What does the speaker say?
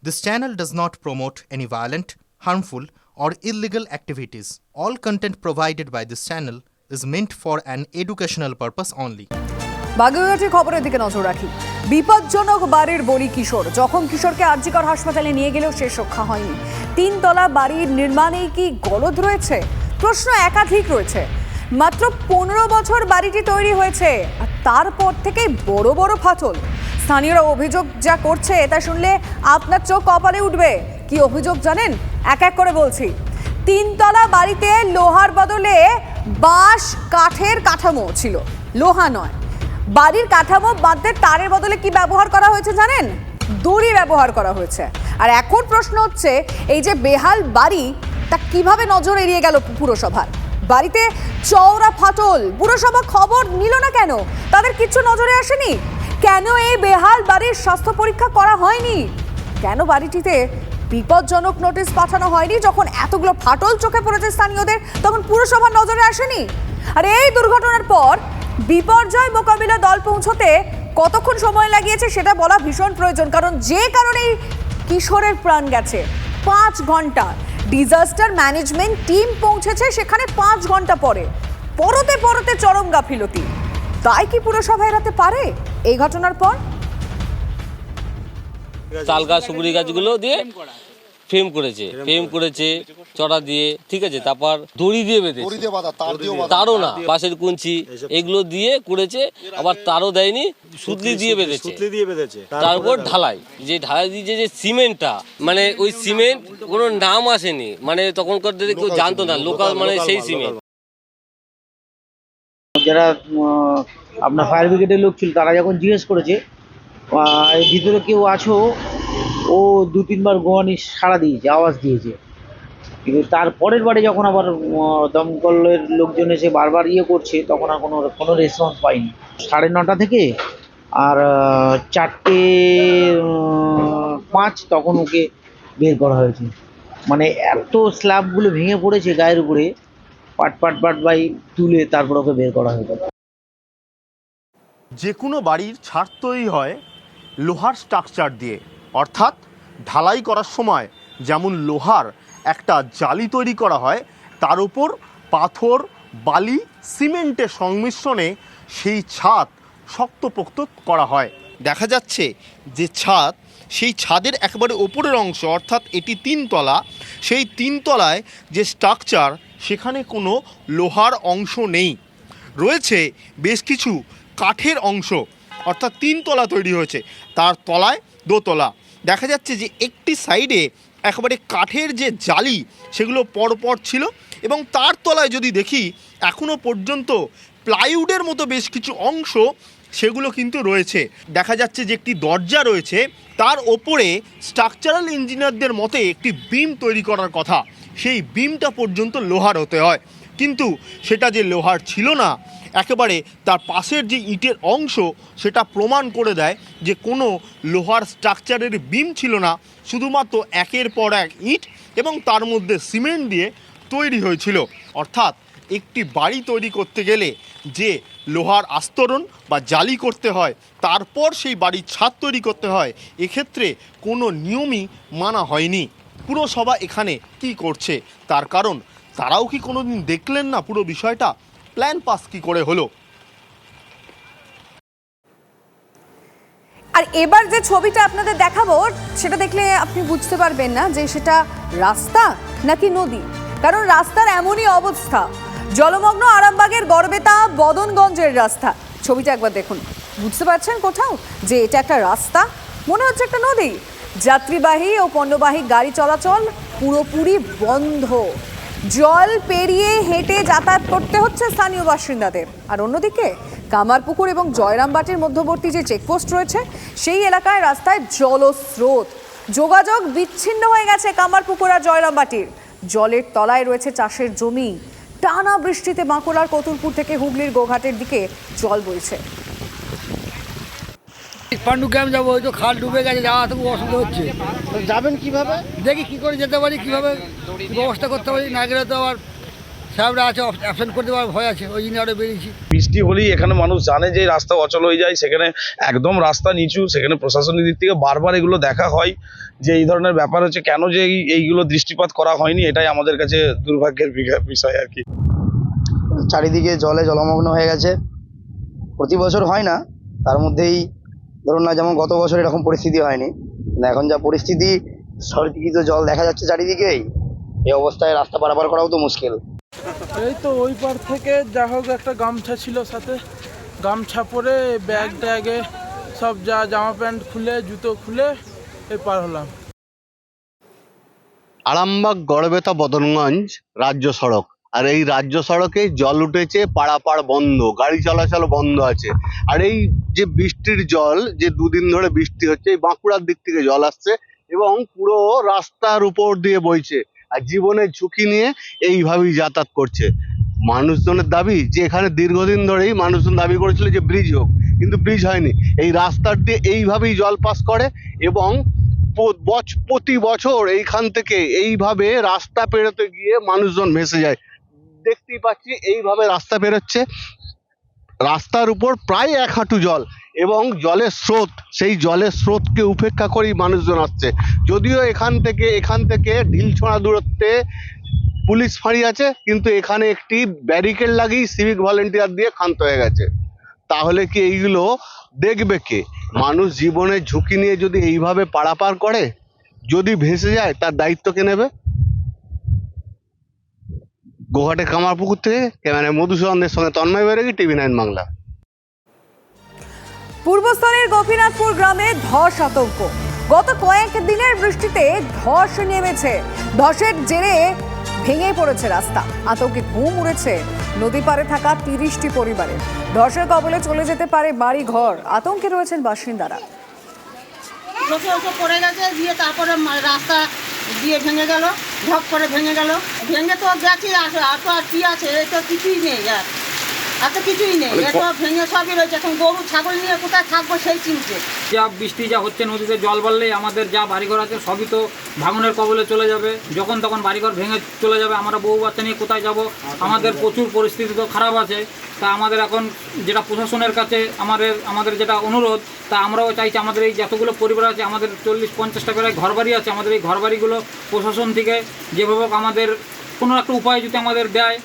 This channel does not promote any violent, harmful, or illegal activities. All content provided by this channel is meant for an educational purpose only. বাগুইআটির খবরের দিকে নজর রাখি। বিপজ্জনক বাড়ির বলি কিশোর, জখম কিশোরকে আরজিকর হাসপাতালে নিয়ে গেলেও শেষ রক্ষা হয়নি। তিনতলা বাড়ির নির্মাণেই কি গলদ রয়েছে? প্রশ্ন একাধিক রয়েছে। মাত্র 15 বছর বাড়িটি তৈরি হয়েছে, আর তারপর থেকেই বড় বড় ফাটল। স্থানীয়রা অভিযোগ যা করছে তা শুনলে আপনার চোখ কপালে উঠবে। কি অভিযোগ জানেন? এক এক করে বলছি। তিনতলা বাড়িতে লোহার বদলে বাঁশ কাঠের কাঠামো ছিল, লোহা নয়। বাড়ির কাঠামো বাঁধতে তারের বদলে কি ব্যবহার করা হয়েছে জানেন? দড়ি ব্যবহার করা হয়েছে। আর এখন প্রশ্ন হচ্ছে, এই যে বেহাল বাড়ি, তা কিভাবে নজর এড়িয়ে গেল পুরসভার? বাড়িতে চওড়া ফাটল, পুরসভা খবর নিল না কেন? তাদের কিছু নজরে আসেনি কেন? এই বেহাল বাড়ির স্বাস্থ্য পরীক্ষা করা হয়নি কেন? বাড়িটিতে বিপজ্জনক নোটিশ পাঠানো হয়নি যখন এতগুলো ফাটল চোখে পড়েছে স্থানীয়দের, তখন পুরসভার নজরে আসেনি? আর এই দুর্ঘটনার পর বিপর্যয় মোকাবিলা দল পৌঁছতে কতক্ষণ সময় লাগিয়েছে সেটা বলা ভীষণ প্রয়োজন, কারণ যে কারণেই কিশোরের প্রাণ গেছে 5 ঘন্টা। ডিজাস্টার ম্যানেজমেন্ট টিম পৌঁছেছে সেখানে 5 ঘন্টা পরে। পরতে পরতে চরম গাফিলতি। তাই কি পুরসভা এড়াতে পারে এই ঘটনার পর? তাল গাছ, সুপুরি গাছগুলো দিয়ে ফ্রেম করেছে চড়া দিয়ে, ঠিক আছে। তারপর দড়ি দিয়ে বেঁধেছে, তারও না, বাঁশের কুঞ্চি এগুলো দিয়ে করেছে। আবার তারও দেয়নি, সুতলি দিয়ে বেঁধেছে। তারপর ঢালাই, যে ঢালাই দিয়ে যে সিমেন্টটা, মানে ওই সিমেন্ট কোনো নাম আসেনি, মানে তখনকার দিনে কেউ জানতো না, লোকাল মানে সেই সিমেন্ট। যারা আপনার ফায়ার ব্রিগেডের লোক ছিল তারা যখন জিজ্ঞেস করেছে ভিতরে কেউ আছো, ও 2-3 বার গোয়ানি সাড়া দিয়েছে, আওয়াজ দিয়েছে। কিন্তু তার পরের বারে যখন আবার দমকলের লোকজন এসে বারবার করছে, তখন আর কোনো রেসপন্স পাইনি। 9:30 থেকে আর 4:05 তখন ওকে বের করা হয়েছে। মানে এত স্ল্যাবগুলো ভেঙে পড়েছে গায়ের উপরে, পাট বাই তুলে তারপর ওকে বের করা হয়েছে। যে কোনো বাড়ির ছাদ তৈরি হয় লোহার স্ট্রাকচার দিয়ে, অর্থাৎ ঢালাই করার সময় যেমন লোহার একটা জালি তৈরি করা হয়, তার উপর পাথর, বালি, সিমেন্টের সংমিশ্রণে সেই ছাদ শক্তপোক্ত করা হয়। দেখা যাচ্ছে যে ছাদ, সেই ছাদের একেবারে ওপরের অংশ, অর্থাৎ এটি 3 তলা, সেই 3 তলায় যে স্ট্রাকচার, সেখানে কোনো লোহার অংশ নেই, রয়েছে বেশ কিছু কাঠের অংশ। অর্থাৎ 3 তলা তৈরি হয়েছে, তার তলায় 2 তলা। দেখা যাচ্ছে যে একটি সাইডে একেবারে কাঠের যে জালি, সেগুলো পরপর ছিল, এবং তার তলায় যদি দেখি এখনও পর্যন্ত প্লাইউডের মতো বেশ কিছু অংশ, সেগুলো কিন্তু রয়েছে। দেখা যাচ্ছে যে একটি দরজা রয়েছে, তার ওপরে স্ট্রাকচারাল ইঞ্জিনিয়ারদের মতে একটি বিম তৈরি করার কথা, সেই বিমটা পর্যন্ত লোহার হতে হয়, কিন্তু সেটা যে লোহার ছিল না, একেবারে তার পাশের যে ইটের অংশ, সেটা প্রমাণ করে দেয় যে কোনো লোহার স্ট্রাকচারের বিম ছিল না, শুধুমাত্র একের পর এক ইট এবং তার মধ্যে সিমেন্ট দিয়ে তৈরি হয়েছিল। অর্থাৎ একটি বাড়ি তৈরি করতে গেলে যে লোহার আস্তরণ বা জালি করতে হয়, তারপর সেই বাড়ির ছাদ তৈরি করতে হয়, এক্ষেত্রে কোনো নিয়মই মানা হয়নি। পুরসভা এখানে কি করছে? তার কারণ তারাও কি কোনোদিন দেখলেন না পুরো বিষয়টা? প্ল্যান পাস কি করে হলো? আর এবার যে ছবিটা আপনাদের দেখাবো, সেটা দেখলে আপনি বুঝতে পারবেন না যে সেটা রাস্তা নাকি নদী, কারণ রাস্তার এমনই অবস্থা। জলমগ্ন আরামবাগের গড়বেতা বদনগঞ্জের রাস্তা। ছবিটা একবার দেখুন, বুঝতে পারছেন কোথাও যে এটা একটা রাস্তা? মনে হচ্ছে একটা নদী। যাত্রীবাহী ও পণ্যবাহী গাড়ি চলাচল পুরোপুরি বন্ধ। জল পেরিয়ে হেঁটে যাতায়াত করতে হচ্ছে স্থানীয় বাসিন্দাদের। আর অন্যদিকে কামারপুকুর এবং জয়রামবাটির মধ্যবর্তী যে চেকপোস্ট রয়েছে, সেই এলাকায় রাস্তায় জলস্রোত, যোগাযোগ বিচ্ছিন্ন হয়ে গেছে কামারপুকুর আর জয়রামবাটির। জলের তলায় রয়েছে চাষের জমি। টানা বৃষ্টিতে বাঁকুড়ার কতুলপুর থেকে হুগলির গোঘাটের দিকে জল বইছে। পান্ডু ক্যাম্প যাবো, ওই তো খাল ডুবে গেছে, যাওয়া তো অসুবিধা হচ্ছে। যাবেন কিভাবে? দেখি কি করে যেতে পারি, কিভাবে ব্যবস্থা করতে পারি, না গেলে তো আবার সাহেবরা আছে, অ্যাবসেন্ট করতে পারবে ভয় আছে, ওই জন্য আরও বেরিয়েছি। বৃষ্টি হলেই এখানে মানুষ জানে যে রাস্তা অচল হয়ে যায়, সেখানে একদম রাস্তা নিচু, সেখানে প্রশাসনের দিক থেকে বারবার এগুলো দেখা হয় যে এই ধরনের ব্যাপার হচ্ছে, কেন যে এইগুলো দৃষ্টিপাত করা হয়নি, এটাই আমাদের কাছে দুর্ভাগ্যের বিষয় আর কি। চারিদিকে জলে জলমগ্ন হয়ে গেছে, প্রতি বছর হয় না, তার মধ্যেই ধরুন না, যেমন গত বছর এরকম পরিস্থিতি হয়নি, কিন্তু এখন যা পরিস্থিতি, সবদিকে তো জল দেখা যাচ্ছে চারিদিকেই, এই অবস্থায় রাস্তা পারাপার করাও তো মুশকিল। এই তো ওই পার থেকে যা হোক একটা গামছা ছিল সাথে, গামছা পরে ব্যাগ ট্যাগে সব যা জামা প্যান্ট খুলে জুতো খুলে এই পার হলাম। আরামবাগ গড়বেতা বদনগঞ্জ রাজ্য সড়ক, আর এই রাজ্য সড়কে জল উঠেছে, পারাপার বন্ধ, গাড়ি চলাচল বন্ধ আছে। আর এই যে বৃষ্টির জল, যে দুদিন ধরে বৃষ্টি হচ্ছে, এই বাঁকুড়ার দিক থেকে জল আসছে এবং পুরো রাস্তার উপর দিয়ে বইছে, আর জীবনের ঝুঁকি নিয়ে এইভাবেই যাতায়াত করছে। মানুষজনের দাবি যে এখানে দীর্ঘদিন ধরেই মানুষজন দাবি করেছিল যে ব্রিজ হোক, কিন্তু ব্রিজ হয়নি। এই রাস্তার দিয়ে এইভাবেই জল পাস করে এবং প্রতি বছর এইখান থেকে এইভাবে রাস্তা পেরোতে গিয়ে মানুষজন ভেসে যায়। দেখতেই পাচ্ছি এইভাবে রাস্তা পেরোচ্ছে, রাস্তার উপর প্রায় 1 হাঁটু জল এবং জলের স্রোত, সেই জলের স্রোতকে উপেক্ষা করেই মানুষজন আসছে। যদিও এখান থেকে ঢিলছোঁড়া দূরত্বে পুলিশ ফাঁড়ি আছে, কিন্তু এখানে একটি ব্যারিকেড লাগিয়ে সিভিক ভলেন্টিয়ার দিয়ে ক্ষান্ত হয়ে গেছে। তাহলে কি এইগুলো দেখবে কে? মানুষ জীবনের ঝুঁকি নিয়ে যদি এইভাবে পারাপার করে, যদি ভেসে যায়, তার দায়িত্ব কে নেবে? গোঘাটের কামারপুকুর থেকে ক্যামেরায় মধুসূদনের সঙ্গে তন্ময় বেরেগি, TV9 বাংলা। পূর্বস্থলীর গোপীনাথপুর গ্রামে ধস আতঙ্ক। গত কয়েক দিনের বৃষ্টিতে ধস নেমেছে, ধসের জেরে ভেঙে পড়েছে রাস্তা, আতঙ্কে ঘুম উড়েছে নদী পাড়ে থাকা 30টি পরিবারের। ধসের কবলে চলে যেতে পারে বাড়ি ঘর, আতঙ্কে রয়েছেন বাসিন্দারা। পড়ে গেছে, দিয়ে তারপরে রাস্তা দিয়ে ভেঙে গেল, ঝপ করে ভেঙে গেল, ভেঙে তো গেছি, আর তো আর কি আছে, এই তো কিছুই নেই, আর তো কিছুই নেই, এ তো ভেঙে সবই রয়েছে। এখন গরু ছাগল নিয়ে কোথায় থাকবো সেই চিন্তা। যা বৃষ্টি যা হচ্ছে, নদীতে জল বাড়লেই আমাদের যা বাড়িঘর আছে সবই তো ভাঙনের কবলে চলে যাবে, যখন তখন বাড়িঘর ভেঙে চলে যাবে, আমরা বউ বাচ্চা নিয়ে কোথায় যাব? আমাদের প্রচুর পরিস্থিতি তো খারাপ আছে। তা আমাদের এখন যেটা প্রশাসনের কাছে আমাদের যেটা অনুরোধ, তা আমরাও চাইছি আমাদের এই যতগুলো পরিবার আছে, আমাদের 40-50টা প্রায় ঘরবাড়ি আছে, আমাদের এই ঘরবাড়িগুলো প্রশাসন থেকে যেভাবে আমাদের কোনো একটা উপায় যদি আমাদের দেয়,